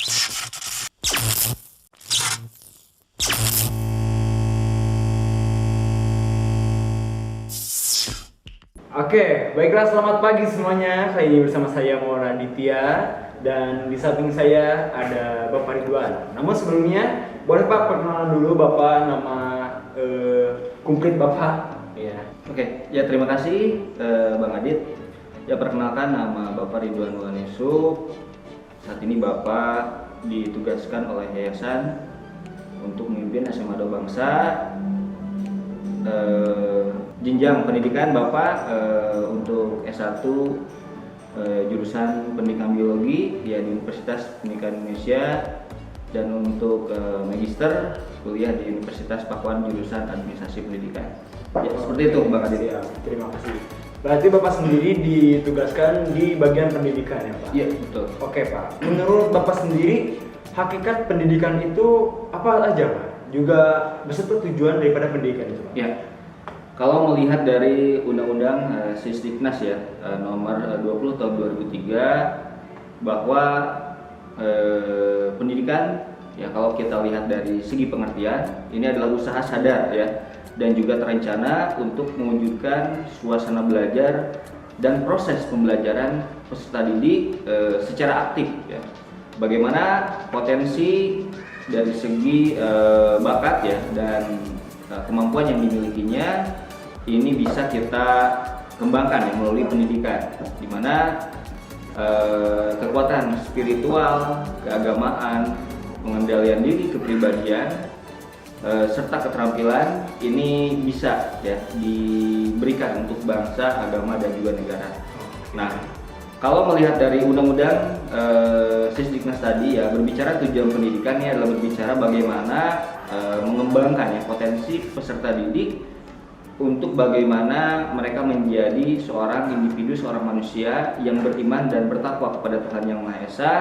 Oke, baiklah, selamat pagi semuanya. Kali ini bersama saya Maura Aditya dan di samping saya ada Bapak Ridwan. Namun sebelumnya, boleh Pak perkenalan dulu Bapak, nama komplit Bapak? Ya. Oke, ya terima kasih Bang Adit. Ya perkenalkan, nama Bapak Ridwan Wulan Yusuf. Saat ini Bapak ditugaskan oleh Yayasan untuk memimpin SMA Doa Bangsa. Jenjang pendidikan Bapak untuk S1 jurusan Pendidikan Biologi ya di Universitas Pendidikan Indonesia, dan untuk magister kuliah di Universitas Pakuan jurusan Administrasi Pendidikan. Ya seperti itu Bang Adit. Ya, terima kasih. Berarti Bapak sendiri ditugaskan di bagian pendidikan ya Pak? Iya betul. Oke Pak, menurut Bapak sendiri hakikat pendidikan itu apa aja Pak? Juga beserta tujuan daripada pendidikan itu Pak? Ya. Kalau melihat dari Undang-Undang Sisdiknas ya nomor 20 tahun 2003, bahwa pendidikan ya kalau kita lihat dari segi pengertian ini adalah usaha sadar ya dan juga terencana untuk mewujudkan suasana belajar dan proses pembelajaran peserta didik secara aktif ya. Bagaimana potensi dari segi bakat ya dan kemampuan yang dimilikinya ini bisa kita kembangkan ya melalui pendidikan, di mana kekuatan spiritual, keagamaan, pengendalian diri, kepribadian, serta keterampilan ini bisa ya diberikan untuk bangsa, agama, dan juga negara. Nah, kalau melihat dari Undang-Undang Sisdiknas tadi ya, berbicara tujuan pendidikan ini adalah berbicara bagaimana mengembangkan ya potensi peserta didik untuk bagaimana mereka menjadi seorang individu, seorang manusia yang beriman dan bertakwa kepada Tuhan Yang Maha Esa,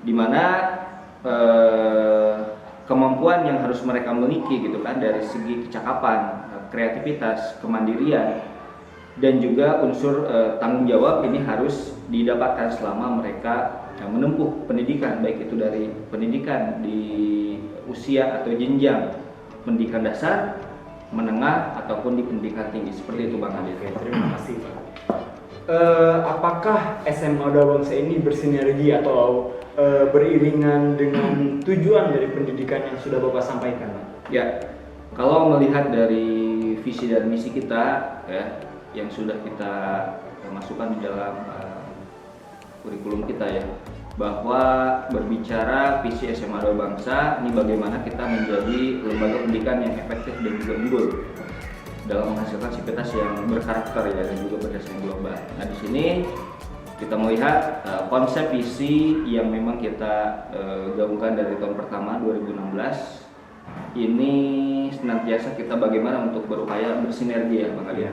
di mana kemampuan yang harus mereka miliki gitu kan dari segi kecakapan, kreativitas, kemandirian, dan juga unsur tanggung jawab ini harus didapatkan selama mereka menempuh pendidikan, baik itu dari pendidikan di usia atau jenjang pendidikan dasar, menengah, ataupun di pendidikan tinggi. Seperti itu Bang Adit. Oke, terima kasih Pak. Apakah SMA Doa Bangsa ini bersinergi atau beriringan dengan tujuan dari pendidikan yang sudah Bapak sampaikan Pak? Ya, kalau melihat dari visi dan misi kita ya yang sudah kita masukkan di dalam kurikulum kita ya, bahwa berbicara visi SMA Doa Bangsa ini bagaimana kita menjadi lembaga pendidikan yang efektif dan juga unggul dalam menghasilkan sivitas yang berkarakter ya dan juga berdasarkan global. Nah di sini kita melihat konsep visi yang memang kita gaungkan dari tahun pertama 2016 ini senantiasa kita bagaimana untuk berupaya bersinergi ya Bang Ali.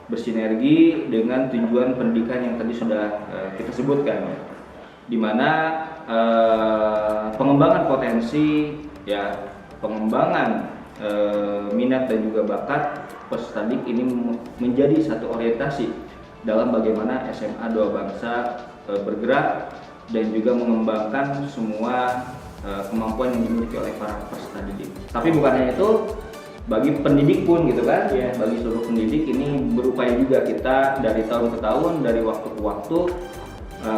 Bersinergi dengan tujuan pendidikan yang tadi sudah kita sebutkan ya. Di mana pengembangan potensi ya, pengembangan minat dan juga bakat peserta didik ini menjadi satu orientasi dalam bagaimana SMA Doa Bangsa bergerak dan juga mengembangkan semua kemampuan yang dimiliki oleh para peserta didik. Tapi bukan hanya itu, bagi pendidik pun gitu kan, ya, bagi seluruh pendidik ini berupaya juga kita dari tahun ke tahun, dari waktu ke waktu,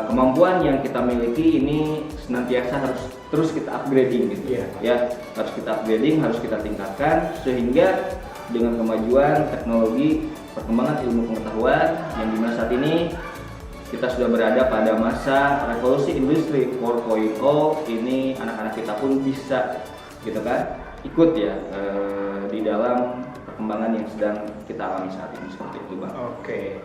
kemampuan yang kita miliki ini senantiasa harus terus kita upgrading gitu ya, harus kita upgrading, harus kita tingkatkan sehingga dengan kemajuan teknologi, perkembangan ilmu pengetahuan yang dimana saat ini kita sudah berada pada masa revolusi industri 4.0, ini anak-anak kita pun bisa gitu kan ikut ya di dalam perkembangan yang sedang kita alami saat ini, seperti itu Bang. Oke,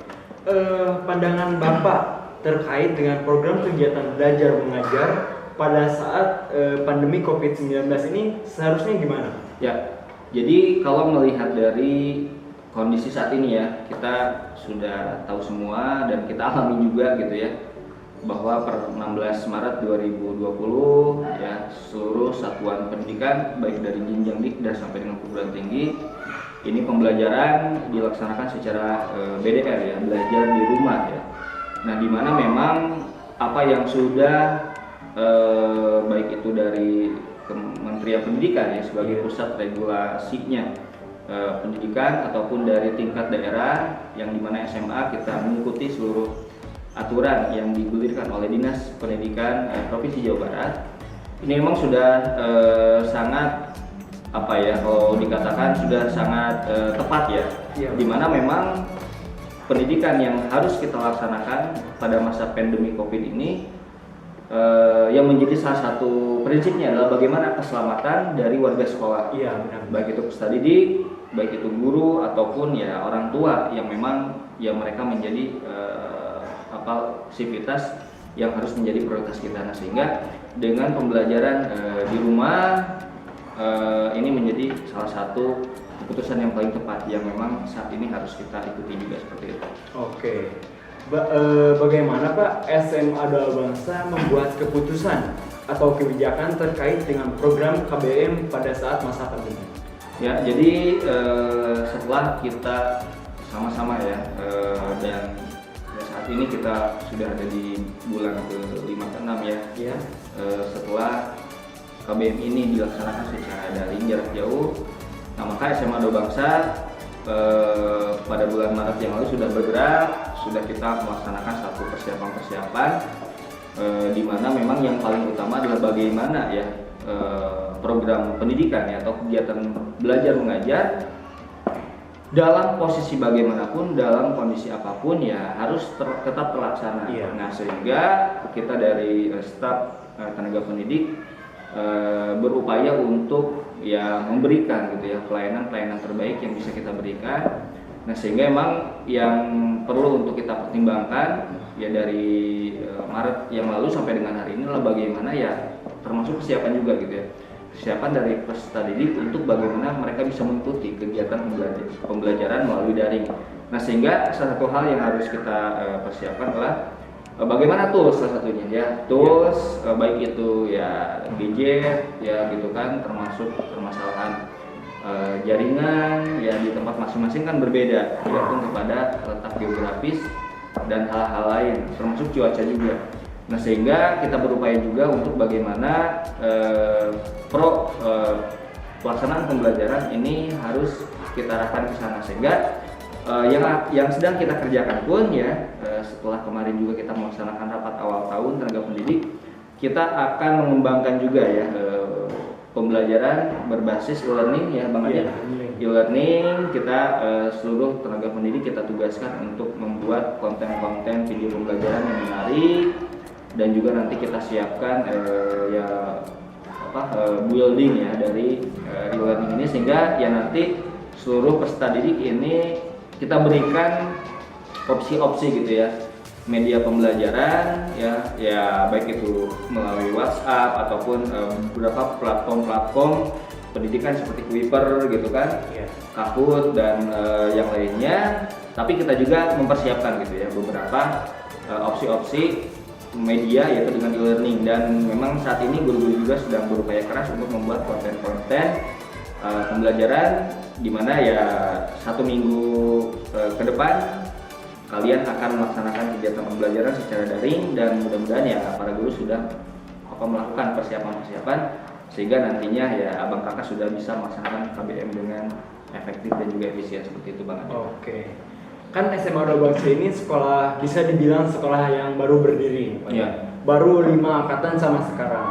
pandangan Bapak terkait dengan program kegiatan belajar mengajar pada saat pandemi COVID-19 ini seharusnya gimana? Ya, jadi kalau melihat dari kondisi saat ini ya, kita sudah tahu semua dan kita alami juga gitu ya, bahwa per 16 Maret 2020 ya seluruh satuan pendidikan baik dari jenjang dikdas sampai dengan perguruan tinggi ini pembelajaran dilaksanakan secara BDR ya, belajar di rumah ya. Nah, di mana memang apa yang sudah baik itu dari Kementerian Pendidikan ya sebagai pusat regulasinya pendidikan ataupun dari tingkat daerah yang dimana SMA kita mengikuti seluruh aturan yang digulirkan oleh Dinas Pendidikan Provinsi Jawa Barat. Ini memang sudah sangat apa ya, kalau dikatakan sudah sangat tepat ya, dimana memang pendidikan yang harus kita laksanakan pada masa pandemi COVID ini yang menjadi salah satu prinsipnya adalah bagaimana keselamatan dari warga sekolah. Iya, benar. Baik itu peserta didik, baik itu guru ataupun ya orang tua yang memang ya mereka menjadi sivitas yang harus menjadi prioritas kita. Nah, sehingga dengan pembelajaran di rumah ini menjadi salah satu keputusan yang paling tepat yang memang saat ini harus kita ikuti juga seperti itu. Oke. Bagaimana Pak SMA Doa Bangsa membuat keputusan atau kebijakan terkait dengan program KBM pada saat masa pandemi? Ya, jadi setelah kita sama-sama ya dan saat ini kita sudah ada di bulan ke-5 ke-6 ya. Setelah KBM ini dilaksanakan secara daring jarak jauh, nah maka SMA Doa Bangsa pada bulan Maret yang lalu sudah bergerak, sudah kita melaksanakan satu persiapan di mana memang yang paling utama adalah bagaimana ya program pendidikan ya atau kegiatan belajar mengajar dalam posisi bagaimanapun, dalam kondisi apapun ya harus tetap terlaksana. Nah, sehingga kita dari staf tenaga pendidik berupaya untuk ya memberikan gitu ya pelayanan terbaik yang bisa kita berikan. Nah, sehingga emang yang perlu untuk kita pertimbangkan ya dari Maret yang lalu sampai dengan hari ini adalah bagaimana ya termasuk kesiapan juga gitu ya. Kesiapan dari peserta didik untuk bagaimana mereka bisa mengikuti kegiatan pembelajaran melalui daring. Nah, sehingga salah satu hal yang harus kita persiapkan adalah bagaimana tools salah satunya ya, tools baik itu ya gadget ya gitu kan, termasuk permasalahan jaringan ya di tempat masing-masing kan berbeda tergantung kepada letak geografis dan hal-hal lain, termasuk cuaca juga. Nah, sehingga kita berupaya juga untuk bagaimana pelaksanaan pembelajaran ini harus kita arahkan ke sana, sehingga yang sedang kita kerjakan pun ya setelah kemarin juga kita melaksanakan rapat awal tahun tenaga pendidik, kita akan mengembangkan juga ya pembelajaran berbasis e-learning ya Bang Adi. E-learning kita seluruh tenaga pendidik kita tugaskan untuk membuat konten-konten video pembelajaran yang menarik, dan juga nanti kita siapkan building ya dari e-learning ini, sehingga ya nanti seluruh peserta didik ini kita berikan opsi-opsi gitu ya media pembelajaran ya baik itu melalui WhatsApp ataupun beberapa platform pendidikan seperti Kuiper gitu kan, Kahoot dan yang lainnya. Tapi kita juga mempersiapkan gitu ya beberapa opsi-opsi media yaitu dengan e-learning, dan memang saat ini guru-guru juga sedang berupaya keras untuk membuat konten-konten pembelajaran di mana ya 1 minggu ke depan kalian akan melaksanakan kegiatan pembelajaran secara daring, dan mudah-mudahan ya para guru sudah melakukan persiapan sehingga nantinya ya abang kakak sudah bisa melaksanakan KBM dengan efektif dan juga efisien seperti itu Bang Adi. Oke. Kan SMA Doa Bangsa ini sekolah bisa dibilang sekolah yang baru berdiri, baru 5 angkatan sama sekarang.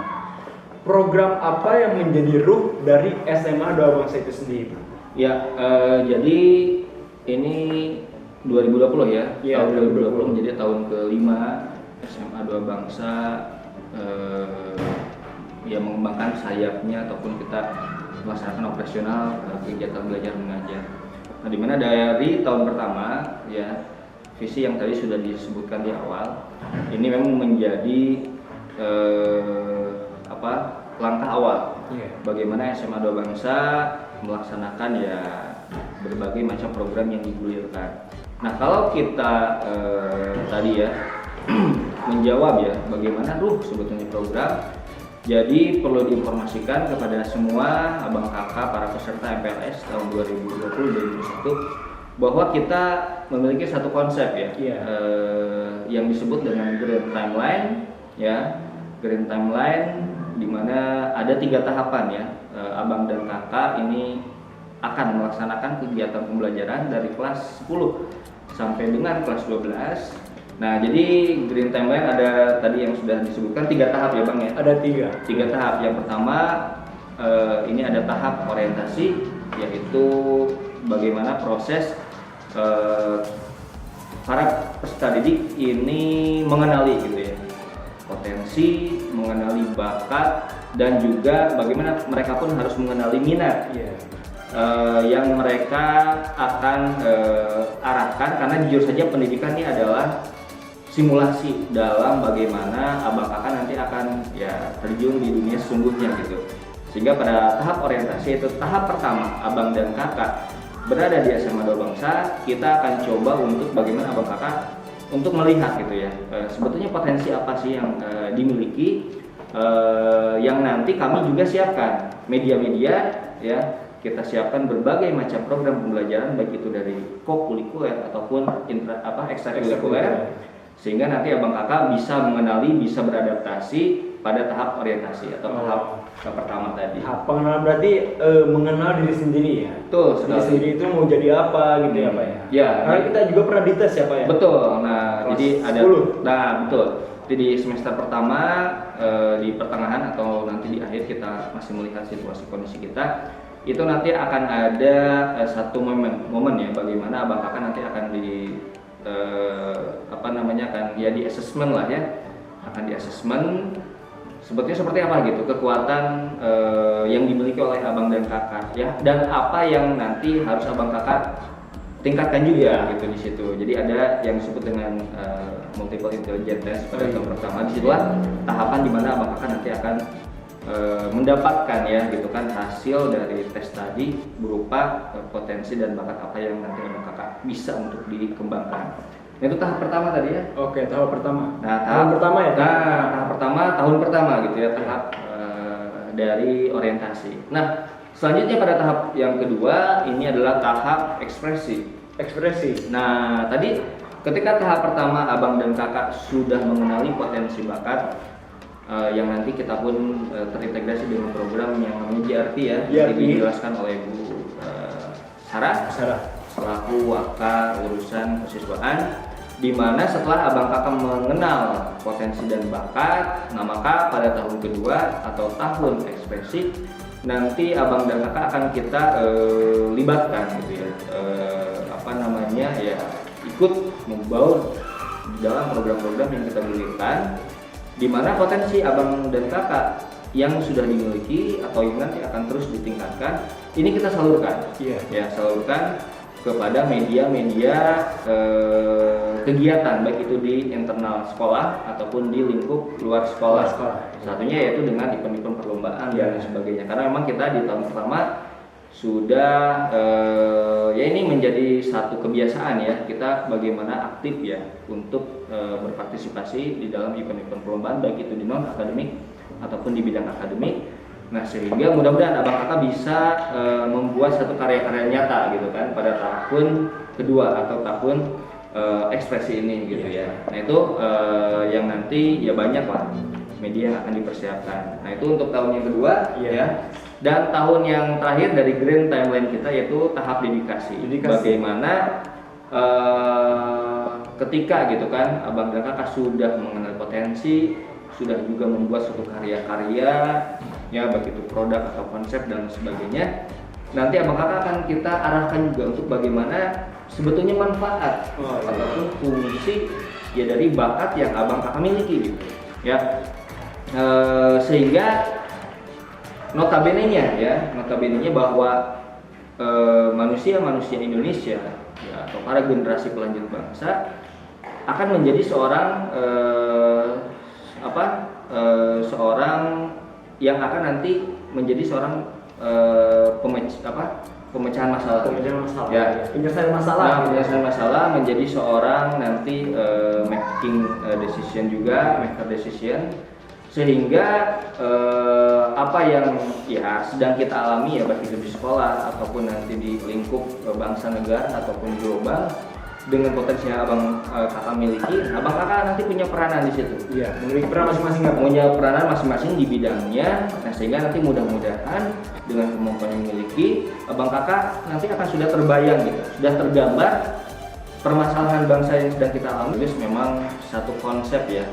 Program apa yang menjadi ruh dari SMA Doa Bangsa itu sendiri? Ya, jadi ini 2020 ya, tahun 2020 menjadi tahun ke-5 SMA Doa Bangsa yang mengembangkan sayapnya ataupun kita melaksanakan operasional kegiatan belajar mengajar. Nah, dimana dari tahun pertama ya visi yang tadi sudah disebutkan di awal ini memang menjadi langkah awal bagaimana SMA Doa Bangsa melaksanakan ya berbagai macam program yang digulirkan. Nah, kalau kita tadi ya menjawab ya bagaimana ruh sebetulnya program, jadi perlu diinformasikan kepada semua abang kakak para peserta MPLS tahun 2020-2021 bahwa kita memiliki satu konsep ya yang disebut dengan Grand Timeline ya, Green Timeline, di mana ada 3 tahapan ya. Abang dan kakak ini akan melaksanakan kegiatan pembelajaran dari kelas 10 sampai dengan kelas 12. Nah, jadi Green Timeline ada tadi yang sudah disebutkan 3 tahap ya Bang ya? Ada 3. 3 tahap. Yang pertama ini ada tahap orientasi, yaitu bagaimana proses para peserta didik ini mengenali gitu ya, potensi, mengenali bakat, dan juga bagaimana mereka pun harus mengenali minat yang mereka akan arahkan, karena jujur saja pendidikan ini adalah simulasi dalam bagaimana abang kakak nanti akan ya terjun di dunia sesungguhnya gitu. Sehingga pada tahap orientasi, itu tahap pertama abang dan kakak berada di SMA Dua Bangsa, kita akan coba untuk bagaimana abang kakak untuk melihat gitu ya, sebetulnya potensi apa sih yang dimiliki, yang nanti kami juga siapkan media-media ya. Kita siapkan berbagai macam program pembelajaran, baik itu dari kokurikuler ataupun ekstrakurikuler, sehingga nanti abang kakak bisa mengenali, bisa beradaptasi pada tahap orientasi atau tahap pertama tadi. Tahap pengenalan berarti mengenal diri sendiri ya. Betul, diri sendiri itu mau jadi apa gitu ya Pak ya. Ya. Karena kita juga pernah dites ya Pak ya. Betul. Nah, Kelas jadi ada 10. Nah, betul. Jadi di semester pertama, di pertengahan atau nanti di akhir, kita masih melihat situasi kondisi kita. Itu nanti akan ada satu momen ya, bagaimana abang kakak nanti akan di akan ya di assessment lah ya, akan di assessment sebetulnya seperti apa gitu kekuatan yang dimiliki oleh abang dan kakak ya, dan apa yang nanti harus abang kakak tingkatkan juga gitu di situ. Jadi ada yang disebut dengan multiple intelligence test pada tahap pertama. Disitulah tahapan di mana abang kakak nanti akan mendapatkan ya gitu kan hasil dari tes tadi berupa potensi dan bakat apa yang nanti abang kakak bisa untuk dikembangkan. Itu tahap pertama tadi ya. Oke, tahap pertama. Nah, tahap pertama ya. Nah, tahap pertama tahun pertama gitu ya, tahap dari orientasi. Nah, selanjutnya pada tahap yang kedua ini adalah tahap ekspresi. Ekspresi. Nah, tadi ketika tahap pertama abang dan kakak sudah mengenali potensi bakat, yang nanti kita pun terintegrasi dengan program yang namanya JRT ya, JRT. yang dijelaskan oleh Bu Sarah selaku Waka urusan kesiswaan, di mana setelah abang kakak mengenal potensi dan bakat, nah maka pada tahun kedua atau tahun ekspresi nanti abang dan kakak akan kita libatkan gitu ya, ikut membaur di dalam program-program yang kita berikan, di mana potensi abang dan kakak yang sudah dimiliki atau yang nanti akan terus ditingkatkan, ini kita salurkan, ya salurkan kepada media-media kegiatan, baik itu di internal sekolah ataupun di lingkup luar sekolah. Satunya yaitu dengan event-event perlombaan dan sebagainya. Karena memang kita di tahun pertama sudah ya ini menjadi satu kebiasaan ya, kita bagaimana aktif ya untuk berpartisipasi di dalam event-event perlombaan, baik itu di non akademik ataupun di bidang akademik. Nah, sehingga mudah-mudahan abang kakak bisa membuat satu karya-karya nyata gitu kan pada tahun kedua atau tahun ekspresi ini gitu ya. Nah, itu yang nanti ya banyak lah media yang akan dipersiapkan. Nah, itu untuk tahun yang kedua ya. Dan tahun yang terakhir dari Green Timeline kita yaitu tahap dedikasi. Bagaimana ketika gitu kan abang dan kakak sudah mengenal potensi, sudah juga membuat suatu karya-karya ya, baik itu produk atau konsep dan sebagainya, nanti abang kakak akan kita arahkan juga untuk bagaimana sebetulnya manfaat ataupun fungsi ya dari bakat yang abang kakak miliki gitu ya, sehingga notabene-nya bahwa manusia-manusia Indonesia ya, atau para generasi pelanjut bangsa akan menjadi seorang seorang yang akan nanti menjadi seorang pemecahan masalah. Ya, penyelesaian masalah. Nah, penyelesaian masalah menjadi seorang nanti making decision juga, maker decision, sehingga apa yang ya sedang kita alami ya, baik itu di sekolah ataupun nanti di lingkup bangsa negara ataupun global, dengan potensi yang abang kakak miliki, abang kakak nanti punya peranan di situ. Iya, memiliki peran masing-masing nggak? Punya peranan masing-masing di bidangnya, nah sehingga nanti mudah-mudahan dengan kemampuan yang dimiliki, abang kakak nanti akan sudah terbayang gitu, sudah tergambar permasalahan bangsa yang sedang kita alami. Itu memang satu konsep ya,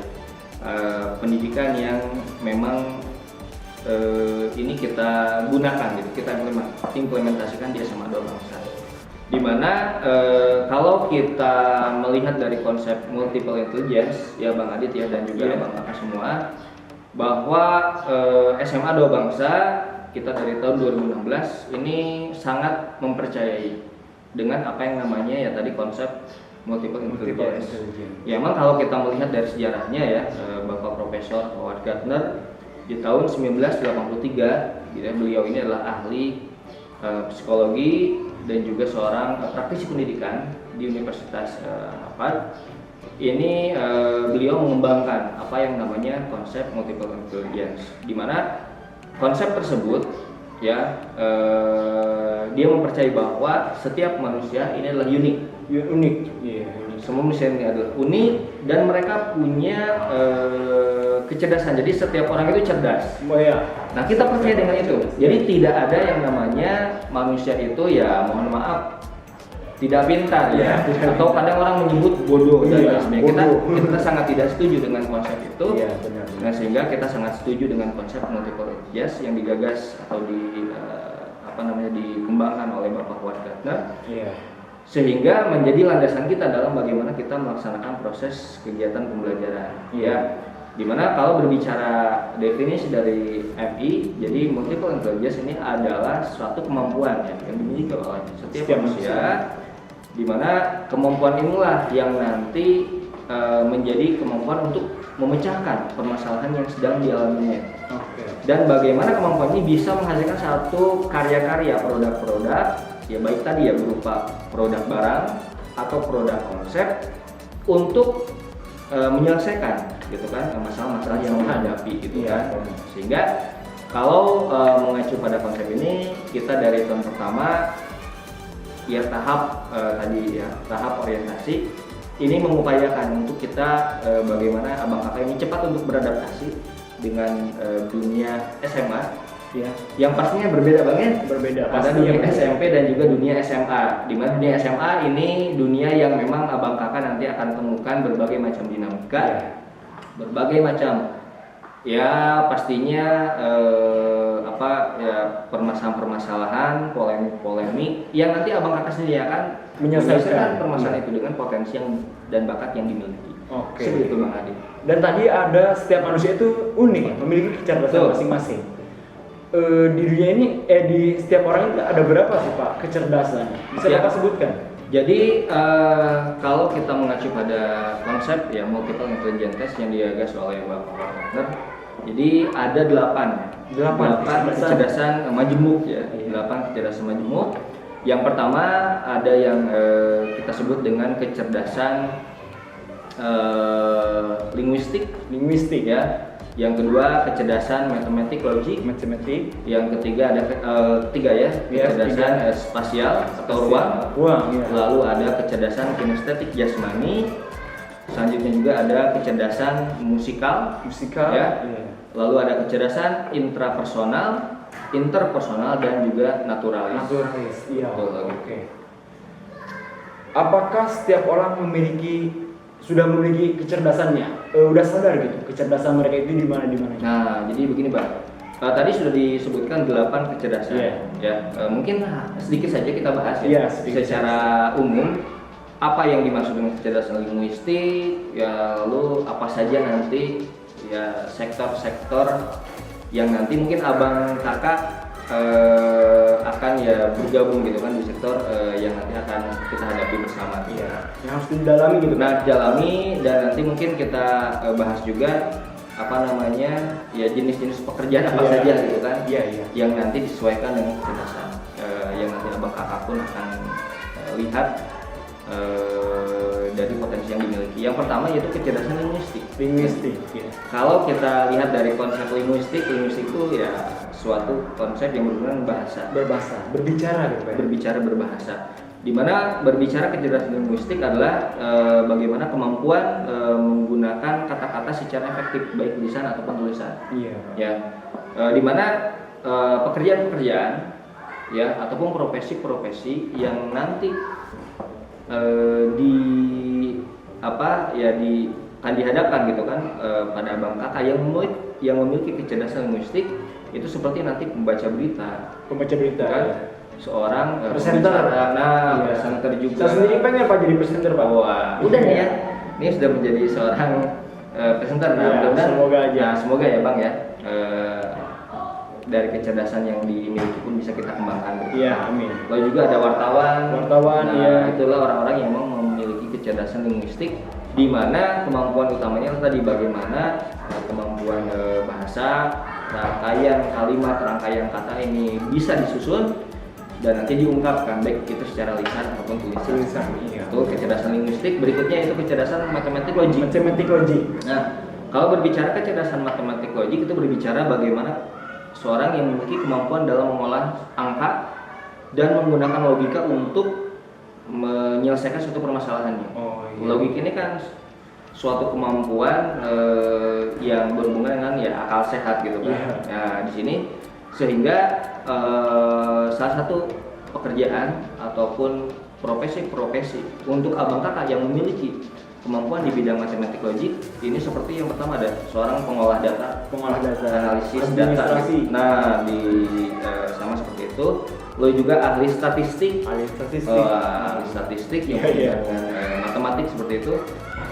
pendidikan yang memang ini kita gunakan gitu, kita implementasikan di SMA 2 Bangsa. Dimana kalau kita melihat dari konsep multiple intelligence ya Bang Adit ya dan juga Bang Kakak semua, bahwa SMA 2 Bangsa kita dari tahun 2016 ini sangat mempercayai dengan apa yang namanya ya tadi konsep multiple intelligence. Ya emang kalau kita melihat dari sejarahnya ya, Bapak Profesor Howard Gardner di tahun 1983 gitu, beliau ini adalah ahli psikologi dan juga seorang praktisi pendidikan di Universitas Harvard. Ini beliau mengembangkan apa yang namanya konsep multiple intelligence, di mana konsep tersebut ya dia mempercayai bahwa setiap manusia ini adalah unik. Semua manusia ini adalah unik dan mereka punya kecerdasan. Jadi setiap orang itu cerdas. Oh ya. Nah kita percaya dengan itu. Jadi tidak ada yang namanya manusia itu ya mohon maaf tidak pintar ya. Atau kadang orang menyebut bodoh dan lain sebagainya. Kita sangat tidak setuju dengan konsep itu. Iya benar. Nah sehingga kita sangat setuju dengan konsep multiple intelligence yang digagas atau dikembangkan oleh Bapak Howard Gardner. Iya. Sehingga menjadi landasan kita dalam bagaimana kita melaksanakan proses kegiatan pembelajaran. Ya. Dimana kalau berbicara definisi dari MI, jadi multiple intelligence ini adalah suatu kemampuan ya, yang dimiliki oleh setiap manusia, dimana kemampuan inilah yang nanti menjadi kemampuan untuk memecahkan permasalahan yang sedang dialaminya. Dan bagaimana kemampuan ini bisa menghasilkan satu karya-karya, produk-produk, ya baik tadi ya berupa produk barang atau produk konsep untuk menyelesaikan gitu kan masalah-masalah yang menghadapi gitu kan. Sehingga kalau mengacu pada konsep ini, kita dari tahun pertama ya tahap tahap orientasi ini mengupayakan untuk kita bagaimana abang kakak ini cepat untuk beradaptasi dengan dunia SMA ya, yang pastinya berbeda Bang ya. Berbeda. Ada dunia SMP dan juga dunia SMA. Di mana dunia SMA ini dunia yang memang abang kakak nanti akan temukan berbagai macam dinamika, berbagai macam ya pastinya permasalahan-permasalahan, polemik yang nanti abang kakak sendiri akan menyelesaikan permasalahan itu dengan potensi dan bakat yang dimiliki. Seperti itu Bang Adi. Dan tadi ada setiap manusia itu unik, memiliki kecerdasan masing-masing. Di dunia ini, di setiap orang itu ada berapa sih Pak kecerdasannya? Bisa Bapak sebutkan? Jadi kalau kita mengacu pada konsep ya multiple intelligence test yang digagas oleh Bapak Gardner, jadi ada 8 kecerdasan majemuk ya, 8 kecerdasan majemuk. Yang pertama ada yang kita sebut dengan kecerdasan linguistik ya. Yang kedua kecerdasan matematik logik. Yang ketiga ada kecerdasan spasial atau ruang. Lalu ada kecerdasan kinestetik jasmani. Selanjutnya juga ada kecerdasan musikal ya. Lalu ada kecerdasan intrapersonal, interpersonal dan juga naturalis. Iya. Apakah setiap orang sudah memiliki kecerdasannya? Udah sadar gitu kecerdasan mereka itu di mana? Nah, jadi begini Bang. Tadi sudah disebutkan 8 kecerdasan. Ya. Mungkin sedikit saja kita bahas ya. Secara umum apa yang dimaksud dengan kecerdasan linguistik, ya lalu apa saja nanti ya sektor-sektor yang nanti mungkin abang kakak akan ya bergabung gitu kan di sektor yang nanti akan kita hadapi bersama. Yang harus didalami gitu. Nah, didalami dan nanti mungkin kita bahas juga ya jenis-jenis pekerjaan apa saja gitu kan. Yang nanti disesuaikan dengan kecerdasan yang nanti abang kakak pun akan lihat dari potensi yang dimiliki. Yang pertama yaitu kecerdasan linguistik. Kalau kita lihat dari konsep linguistik itu ya suatu konsep yang berhubungan berbicara berbahasa. Dimana berbicara kecerdasan linguistik adalah bagaimana kemampuan menggunakan kata-kata secara efektif baik lisan ataupun tulisan. Iya. Ya, dimana pekerjaan-pekerjaan ya ataupun profesi-profesi yang nanti di apa ya di akan dihadapkan gitu kan pada abang kakak yang memiliki kecerdasan linguistik itu seperti nanti pembaca berita Kan? ya. Seorang Presenter. nah Iya. presenter juga. Saya sendiri pengen Pak jadi presenter Pak. Wah, udah nih ya. Ini sudah menjadi seorang presenter. Nah, Iya, mudah-mudahan semoga aja. Nah, semoga ya Bang ya. Dari kecerdasan yang dimiliki pun bisa kita kembangkan. Iya, amin. Lalu juga ada wartawan. Wartawan, nah, iya. itulah orang-orang yang memang memiliki kecerdasan linguistik, di mana kemampuan utamanya tadi bagaimana kemampuan bahasa, rangkaian kalimat, rangkaian kata ini bisa disusun dan nanti diungkapkan baik itu secara lisan ataupun tulisan. Iya. Itu kecerdasan linguistik. Berikutnya itu kecerdasan matematik logik. Matematik logik. Nah, kalau berbicara kecerdasan matematik logik itu berbicara bagaimana seorang yang memiliki kemampuan dalam mengolah angka dan menggunakan logika untuk menyelesaikan suatu permasalahannya. Oh, iya. Logik ini kan suatu kemampuan yang berhubungan dengan ya akal sehat gitu kan. Iya. Nah, di sini sehingga salah satu pekerjaan ataupun profesi-profesi untuk abang kakak yang memiliki kemampuan di bidang matematik logik ini seperti yang pertama ada seorang pengolah data, analisis data. Administrasi. Nah, sama seperti itu. Lalu juga ahli statistik. Ahli statistik. Ahli statistik yang Iya. dengan matematik seperti itu.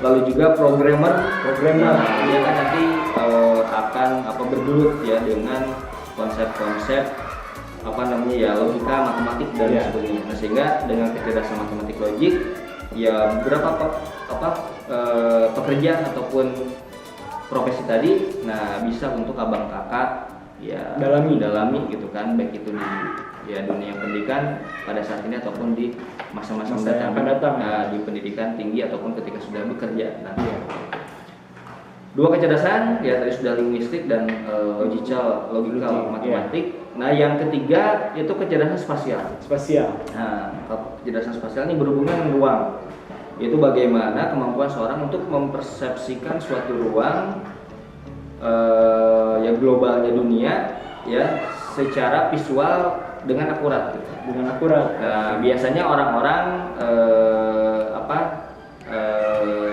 Lalu juga programmer. Nah, dia kan nanti akan bergelut ya dengan konsep-konsep logika matematik dan Iya. sebagainya. Nah, sehingga dengan kecerdasan matematik logik ya beberapa pekerjaan ataupun profesi tadi nah bisa untuk abang kakak ya dalami gitu kan, baik itu di ya dunia pendidikan pada saat ini ataupun di masa-masa yang akan datang. Nah, di pendidikan tinggi ataupun ketika sudah bekerja. Nah, Iya. dua kecerdasan ya tadi sudah linguistik dan logikal matematik. Nah, yang ketiga itu kecerdasan spasial. Nah, kecerdasan spasial ini berhubungan dengan ruang. Yaitu bagaimana kemampuan seorang untuk mempersepsikan suatu ruang yang globalnya dunia ya secara visual dengan akurat. Nah, biasanya orang-orang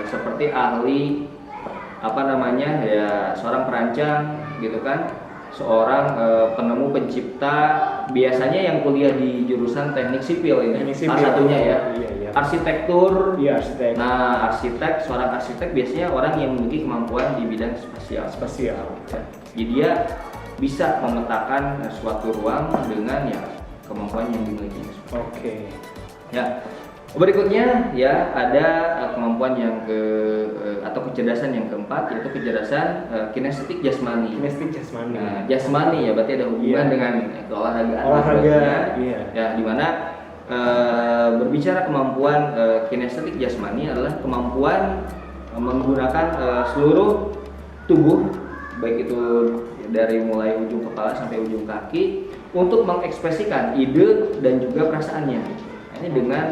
seperti ahli seorang perancang gitu kan, seorang penemu pencipta biasanya yang kuliah di jurusan teknik sipil ini salah satunya ya. Iya. Arsitektur. Iya, arsitek. Nah, seorang arsitek biasanya orang yang memiliki kemampuan di bidang spasial. Jadi dia bisa memetakan suatu ruang dengan ya kemampuan yang dimiliki. Oke. Ya. Berikutnya ya ada kemampuan yang atau kecerdasan yang keempat yaitu kecerdasan kinestetik jasmani. Nah, jasmani ya berarti ada hubungan dengan olahraga. Iya. Ya, di mana berbicara kemampuan kinestetik jasmani adalah kemampuan menggunakan seluruh tubuh baik itu dari mulai ujung kepala sampai ujung kaki untuk mengekspresikan ide dan juga perasaannya. Ini dengan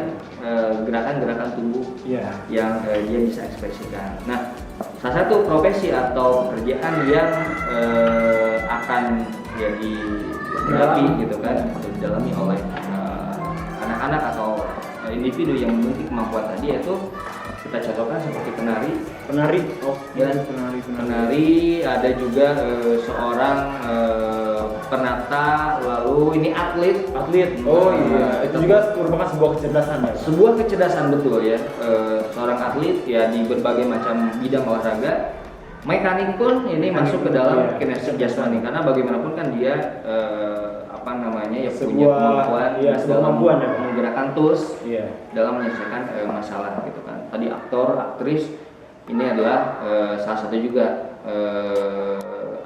gerakan-gerakan tubuh yang dia bisa ekspresikan. Nah, salah satu profesi atau pekerjaan yang akan jadi gitu kan atau didalami oleh anak-anak atau individu yang memiliki kemampuan tadi yaitu kita contohkan seperti penari. Penari, ada juga seorang penata, lalu ini atlet. Oh iya, itu juga merupakan sebuah kecerdasan ya. Sebuah kecerdasan betul ya. Seorang atlet ya di berbagai macam bidang olahraga. Mekanik pun ini masuk ke dalam kinestetik jasmani karena bagaimanapun kan dia punya kemampuan ya, menggerakkan tools dalam menyelesaikan masalah gitu kan. Tadi aktor, aktris ini adalah salah satu juga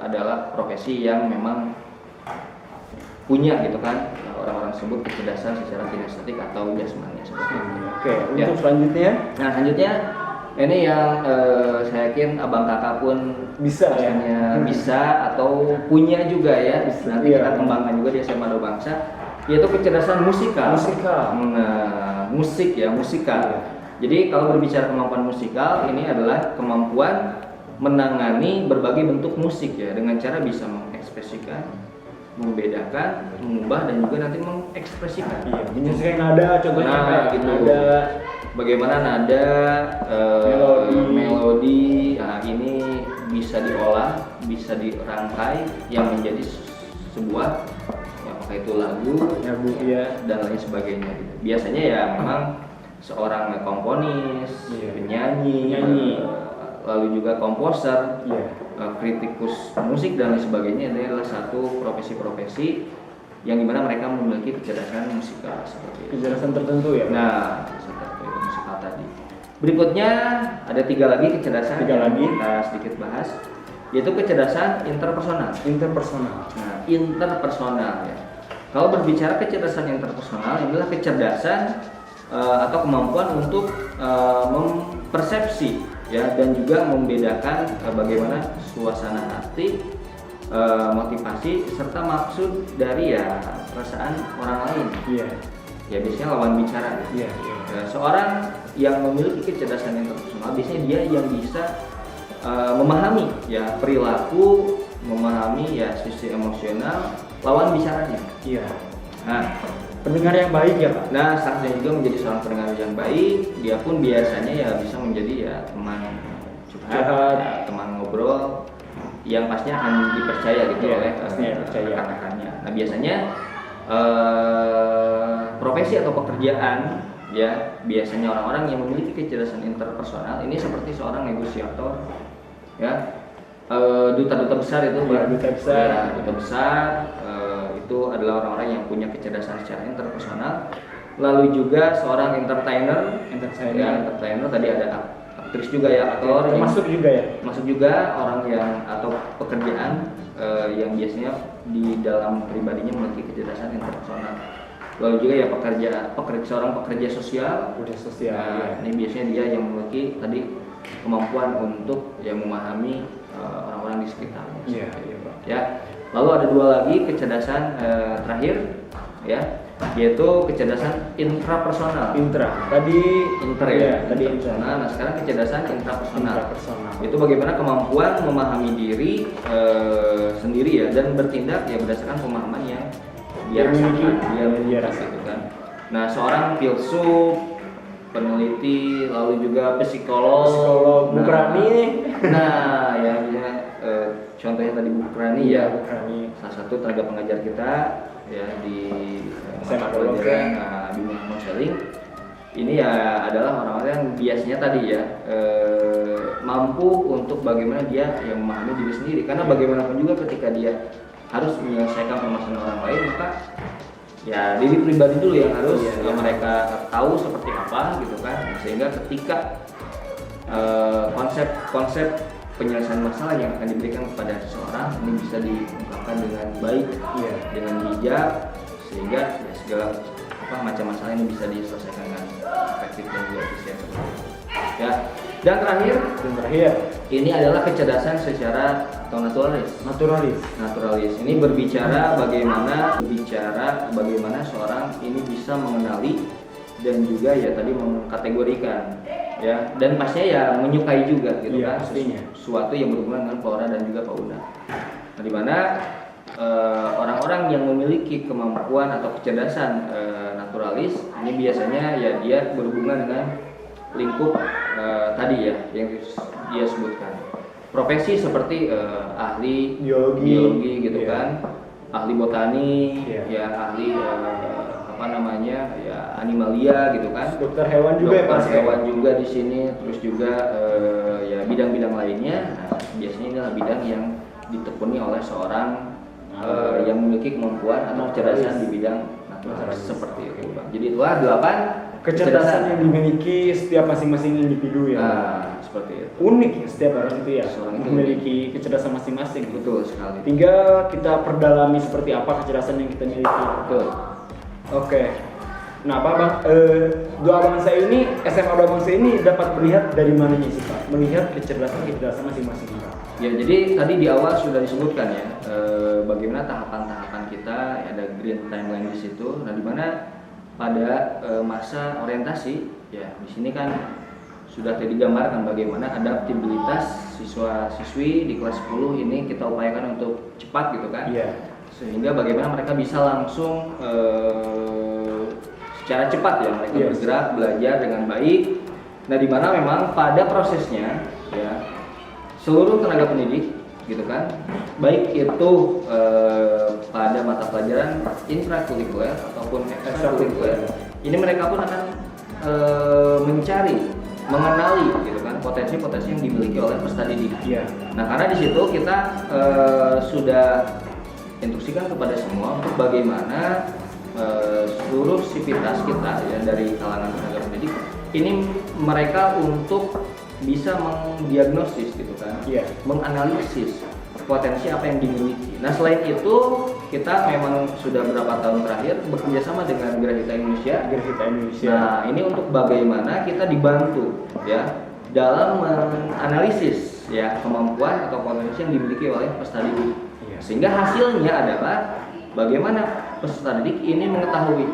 adalah profesi yang memang punya gitu kan orang-orang sebut kecerdasan secara kinestetik atau jasmani seperti itu. Oke, untuk selanjutnya? Nah, selanjutnya ini yang saya yakin abang kakak pun bisa bisa atau punya juga ya. Nanti kita kembangkan juga di SMA Dua Bangsa yaitu kecerdasan musikal. Nah, musik ya, musikal. Jadi kalau berbicara kemampuan musikal, ini adalah kemampuan menangani berbagai bentuk musik ya, dengan cara bisa mengekspresikan, membedakan, mengubah, dan juga nanti mengekspresikan. Iya, menyesuaikan nada, contohnya Nah, kayak gitu. nada, Bagaimana nada, melodi, nah ini bisa diolah, bisa dirangkai yang menjadi sebuah, ya, apakah itu lagu, ya. dan lain sebagainya. Gitu. Biasanya ya memang seorang komponis, Iya. penyanyi, lalu juga komposer, Iya. kritikus musik dan lain sebagainya. Ini adalah satu profesi-profesi yang dimana mereka memiliki kecerdasan musikal seperti itu. Kecerdasan tertentu ya. Nah, seperti itu musikal tadi. Berikutnya ada 3 lagi kecerdasan 3 yang lagi. kita sedikit bahas, yaitu kecerdasan interpersonal. Interpersonal. Nah, interpersonal ya. Kalau berbicara kecerdasan interpersonal, ini adalah kecerdasan atau kemampuan untuk mempersepsi ya, dan juga membedakan bagaimana suasana hati, motivasi serta maksud dari ya perasaan orang lain. Iya. Ya biasanya lawan bicara. Iya. Ya, seorang yang memiliki kecerdasan interpersonal biasanya dia yang bisa memahami ya perilaku, memahami ya sisi emosional lawan bicaranya. Iya. Nah, Pendengar yang baik ya Pak. nah seharusnya juga menjadi seorang pendengar yang baik. Dia pun biasanya ya bisa menjadi ya teman curhat, ya, teman ngobrol yang pastinya akan dipercaya gitu Iya, oleh pastinya dipercaya. rekan-rekannya. Nah biasanya profesi atau pekerjaan ya biasanya orang-orang yang memiliki kecerdasan interpersonal ini seperti seorang negosiator ya, duta-duta besar itu Iya, Bang. duta besar. Ya, duta besar itu adalah orang-orang yang punya kecerdasan secara interpersonal. Lalu juga seorang entertainer ya, entertainer tadi ada aktris juga ya, aktor Termasuk juga ya. masuk juga orang yang atau pekerjaan yang biasanya di dalam pribadinya memiliki kecerdasan interpersonal. Lalu juga ya seorang pekerja sosial. Udah sosial. Nah, Iya. ini biasanya dia yang memiliki tadi kemampuan untuk ya memahami orang-orang di sekitarnya. Iya, Seperti iya, itu. Pak. Ya. Lalu ada 2 lagi kecerdasan terakhir ya, yaitu kecerdasan intrapersonal. Tadi Tadi tadi intrapersonal. Nah, sekarang kecerdasan intrapersonal. Intrapersonal. Itu bagaimana kemampuan memahami diri sendiri ya, dan bertindak ya berdasarkan pemahaman yang dia rasakan, dia rasakan kan. Nah, seorang filsuf, peneliti, lalu juga psikolog, Bukrani nih. Nah, ya contohnya tadi Bukrani ya, Bukrani. salah satu tenaga pengajar kita ya di SMA pelajaran bimbingan konseling. Ini ya adalah orang-orang yang biasanya tadi ya mampu untuk bagaimana dia yang memahami diri sendiri, karena bagaimanapun juga ketika dia harus menyelesaikan permasalahan orang lain, maka ya diri pribadi dulu yang harus yang mereka tahu seperti apa gitu kan, sehingga ketika konsep penyelesaian masalah yang akan diberikan kepada seseorang ini bisa diungkapkan dengan baik, dengan bijak, sehingga ya segala macam masalah ini bisa diselesaikan dengan efektif dan juga efisien. Ya. Dan terakhir ini adalah kecerdasan secara atau naturalis. Ini berbicara bagaimana seorang ini bisa mengenali dan juga ya tadi mengkategorikan ya, dan pastinya ya menyukai juga gitu kan, sesuatu yang berhubungan dengan flora dan juga fauna. Nah, di mana orang-orang yang memiliki kemampuan atau kecerdasan naturalis ini biasanya ya dia berhubungan dengan lingkup tadi ya yang dia sebutkan. Profesi seperti ahli biologi gitu kan, ahli botani, ya ahli ya animalia gitu kan. Dokter hewan juga di sini, terus juga ya bidang-bidang lainnya. Nah, biasanya ini adalah bidang yang ditekuni oleh seorang yang memiliki kemampuan atau kecerdasan di bidang naturalis seperti itu, Bang. Jadi itulah 8 kecerdasan yang dimiliki setiap masing-masing individu ya. Nah, seperti itu. Unik ya setiap orang itu ya. Seorang itu memiliki kecerdasan masing-masing. Betul sekali. Tinggal kita perdalami seperti apa kecerdasan yang kita miliki. Betul. Oke. Nah, Pak Bang, Doa Bangsa ini, SMA Doa Bangsa ini dapat melihat dari mananya sih Pak? Melihat kecerdasan masing-masing orang. Ya, jadi tadi di awal sudah disebutkan ya, bagaimana tahapan-tahapan kita, ada green timeline di situ. Nah, di mana pada masa orientasi. Ya, di sini kan sudah digambarkan bagaimana adaptabilitas siswa-siswi di kelas 10 ini kita upayakan untuk cepat gitu kan. Iya. Sehingga bagaimana mereka bisa langsung secara cepat ya mereka bergerak belajar dengan baik. Nah, di mana memang pada prosesnya ya seluruh tenaga pendidik gitu kan, baik itu pada mata pelajaran intrakurikuler ataupun ekstrakurikuler, ini mereka pun akan mencari, mengenali gitu kan potensi-potensi yang dimiliki oleh peserta didik. Iya. Nah, karena di situ kita sudah instruksikan kepada semua untuk bagaimana seluruh sivitas kita ya dari kalangan tenaga pendidik ini mereka untuk bisa mendiagnosis gitu kan, menganalisis potensi apa yang dimiliki. Nah, selain itu kita memang sudah beberapa tahun terakhir bekerjasama dengan Grahita Indonesia. Nah, ini untuk bagaimana kita dibantu ya dalam menganalisis ya kemampuan atau potensi yang dimiliki oleh peserta didik. Sehingga hasilnya adalah bagaimana peserta didik ini mengetahui.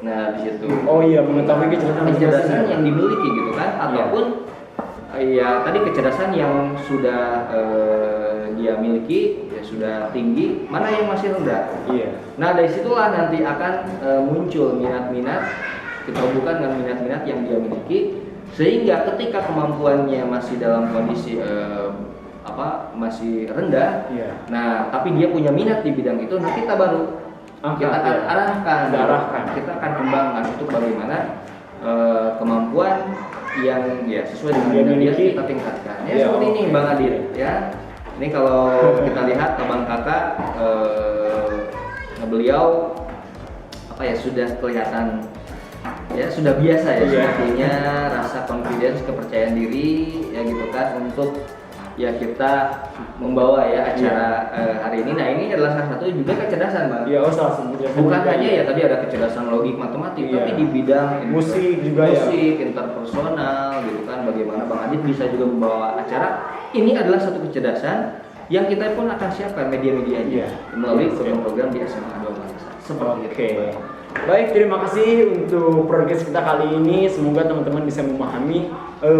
Nah, di situ. Oh iya, mengetahui kecerdasan yang dimiliki gitu kan, ataupun ya tadi kecerdasan yang sudah dia miliki ya sudah tinggi, mana yang masih rendah. Iya. Nah, dari situlah nanti akan muncul minat-minat, kita hubungkan dengan minat-minat yang dia miliki, sehingga ketika kemampuannya masih dalam kondisi masih rendah, nah tapi dia punya minat di bidang itu, nah kita baru kita akan arahkan, kita akan kembangkan untuk bagaimana kemampuan yang ya sesuai dengan minat dia kita tingkatkan. Ya seperti ini Bang Adil ya. Ini kalau kita lihat Abang Kakak beliau sudah kelihatan ya sudah biasa ya sudah punya rasa confidence, kepercayaan diri ya gitu kan untuk ya kita membawa ya acara hari ini. Nah, ini adalah salah satu juga kecerdasan Bang. Iya, salah satu. Bukan hanya ya tadi ada kecerdasan logik matematik, tapi di bidang musik juga interpersonal gitu kan. Bagaimana Bang Adit bisa juga membawa acara. Ini adalah satu kecerdasan yang kita pun akan siapkan media-medianya melalui program-program di SMA 2 Bangsa. Seperti itu. Baik, terima kasih untuk podcast kita kali ini. Semoga teman-teman bisa memahami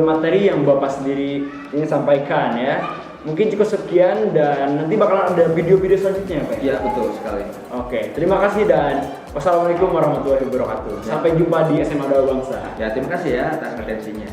materi yang Bapak sendiri ingin sampaikan ya. Mungkin cukup sekian dan nanti bakalan ada video-video selanjutnya Pak. Iya, betul sekali. Oke, terima kasih dan wassalamualaikum warahmatullahi wabarakatuh. Sampai jumpa di SMA 2 Bangsa. Ya, terima kasih ya atas atensinya.